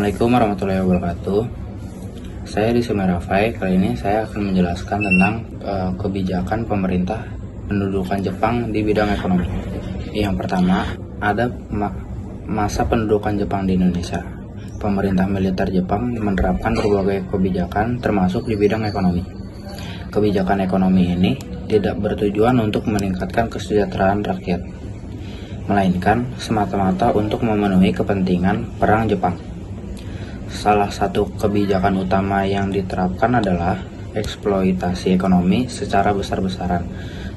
Assalamualaikum warahmatullahi wabarakatuh. Saya di Sumerafai. Kali ini saya akan menjelaskan tentang kebijakan pemerintah pendudukan Jepang di bidang ekonomi. Yang pertama, ada masa pendudukan Jepang di Indonesia. Pemerintah militer Jepang menerapkan berbagai kebijakan termasuk di bidang ekonomi. Kebijakan ekonomi ini tidak bertujuan untuk meningkatkan kesejahteraan rakyat, melainkan semata-mata untuk memenuhi kepentingan perang Jepang. Salah satu kebijakan utama yang diterapkan adalah eksploitasi ekonomi secara besar-besaran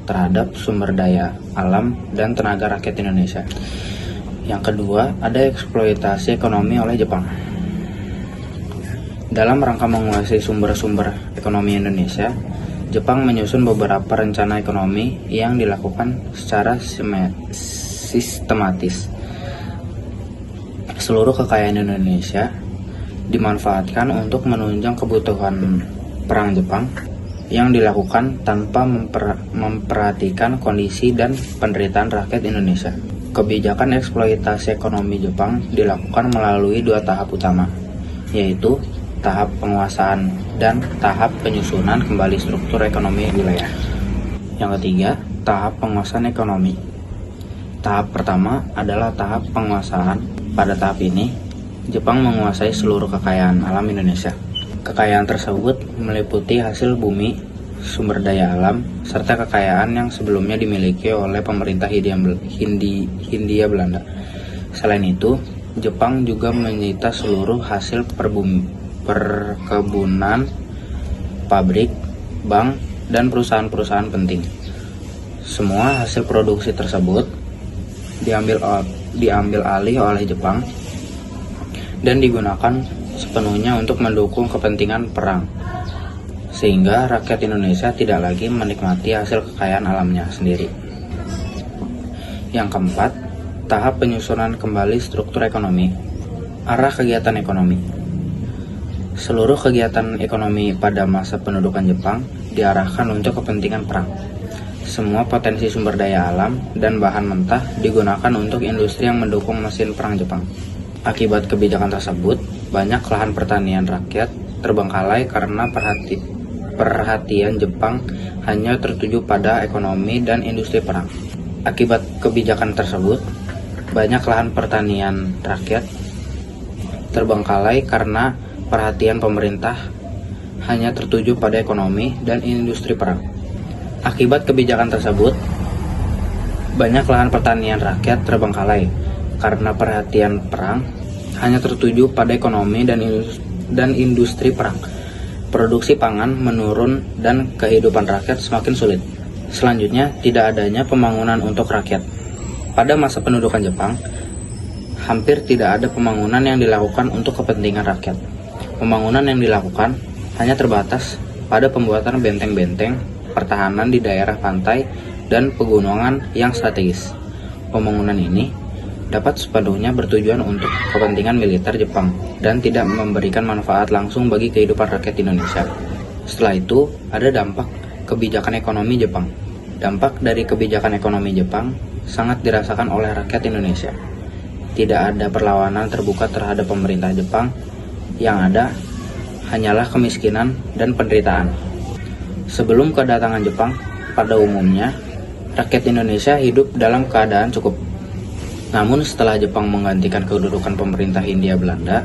terhadap sumber daya alam dan tenaga rakyat Indonesia. Yang kedua, ada eksploitasi ekonomi oleh Jepang. Dalam rangka menguasai sumber-sumber ekonomi Indonesia, Jepang menyusun beberapa rencana ekonomi yang dilakukan secara sistematis. Seluruh kekayaan Indonesia dimanfaatkan untuk menunjang kebutuhan perang Jepang yang dilakukan tanpa memperhatikan kondisi dan penderitaan rakyat Indonesia. Kebijakan eksploitasi ekonomi Jepang dilakukan melalui dua tahap utama, yaitu tahap penguasaan dan tahap penyusunan kembali struktur ekonomi wilayah. Yang ketiga, tahap penguasaan ekonomi. Tahap pertama adalah tahap penguasaan. Pada tahap ini, Jepang menguasai seluruh kekayaan alam Indonesia. Kekayaan tersebut meliputi hasil bumi, sumber daya alam, serta kekayaan yang sebelumnya dimiliki oleh pemerintah Hindia Belanda. Selain itu, Jepang juga menyita seluruh hasil perkebunan, pabrik, bank, dan perusahaan-perusahaan penting. Semua hasil produksi tersebut diambil alih oleh Jepang dan digunakan sepenuhnya untuk mendukung kepentingan perang, sehingga rakyat Indonesia tidak lagi menikmati hasil kekayaan alamnya sendiri. Yang keempat, tahap penyusunan kembali struktur ekonomi. Arah kegiatan ekonomi. Seluruh kegiatan ekonomi pada masa pendudukan Jepang diarahkan untuk kepentingan perang. Semua potensi sumber daya alam dan bahan mentah digunakan untuk industri yang mendukung mesin perang Jepang. Akibat kebijakan tersebut, banyak lahan pertanian rakyat terbengkalai karena perhatian Jepang hanya tertuju pada ekonomi dan industri perang. Akibat kebijakan tersebut, banyak lahan pertanian rakyat terbengkalai karena perhatian pemerintah hanya tertuju pada ekonomi dan industri perang. Akibat kebijakan tersebut, banyak lahan pertanian rakyat terbengkalai karena perhatian perang hanya tertuju pada ekonomi dan industri perang. Produksi pangan menurun dan kehidupan rakyat semakin sulit. Selanjutnya, tidak adanya pembangunan untuk rakyat. Pada masa pendudukan Jepang, hampir tidak ada pembangunan yang dilakukan untuk kepentingan rakyat. Pembangunan yang dilakukan hanya terbatas pada pembuatan benteng-benteng pertahanan di daerah pantai dan pegunungan yang strategis. Pembangunan ini dapat sepenuhnya bertujuan untuk kepentingan militer Jepang dan tidak memberikan manfaat langsung bagi kehidupan rakyat Indonesia. Setelah itu, ada dampak kebijakan ekonomi Jepang. Dampak dari kebijakan ekonomi Jepang sangat dirasakan oleh rakyat Indonesia. Tidak ada perlawanan terbuka terhadap pemerintah Jepang. Yang ada hanyalah kemiskinan dan penderitaan. Sebelum kedatangan Jepang, pada umumnya rakyat Indonesia hidup dalam keadaan cukup. Namun setelah Jepang menggantikan kedudukan pemerintah Hindia Belanda,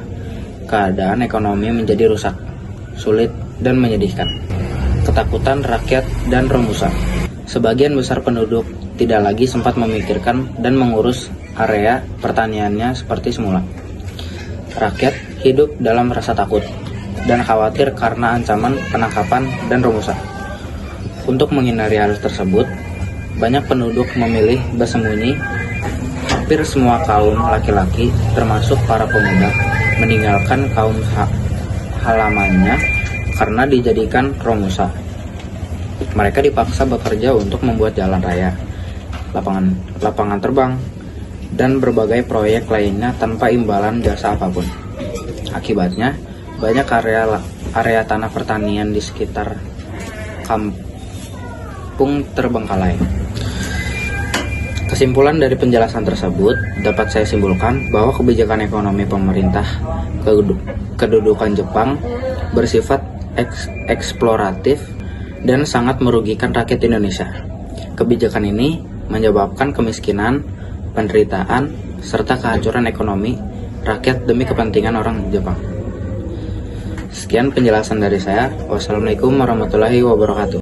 keadaan ekonomi menjadi rusak, sulit, dan menyedihkan. Ketakutan rakyat dan Romusa. Sebagian besar penduduk tidak lagi sempat memikirkan dan mengurus area pertaniannya seperti semula. Rakyat hidup dalam rasa takut dan khawatir karena ancaman penangkapan dan Romusa. Untuk menghindari hal tersebut, banyak penduduk memilih bersembunyi. Hampir semua kaum laki-laki, termasuk para pemuda, meninggalkan kaum halamannya karena dijadikan Romusa. Mereka dipaksa bekerja untuk membuat jalan raya, lapangan terbang, dan berbagai proyek lainnya tanpa imbalan jasa apapun. Akibatnya, banyak area tanah pertanian di sekitar kampung terbengkalai. Kesimpulan dari penjelasan tersebut dapat saya simpulkan bahwa kebijakan ekonomi pemerintah kedudukan Jepang bersifat eksploratif dan sangat merugikan rakyat Indonesia. Kebijakan ini menyebabkan kemiskinan, penderitaan, serta kehancuran ekonomi rakyat demi kepentingan orang Jepang. Sekian penjelasan dari saya. Wassalamualaikum warahmatullahi wabarakatuh.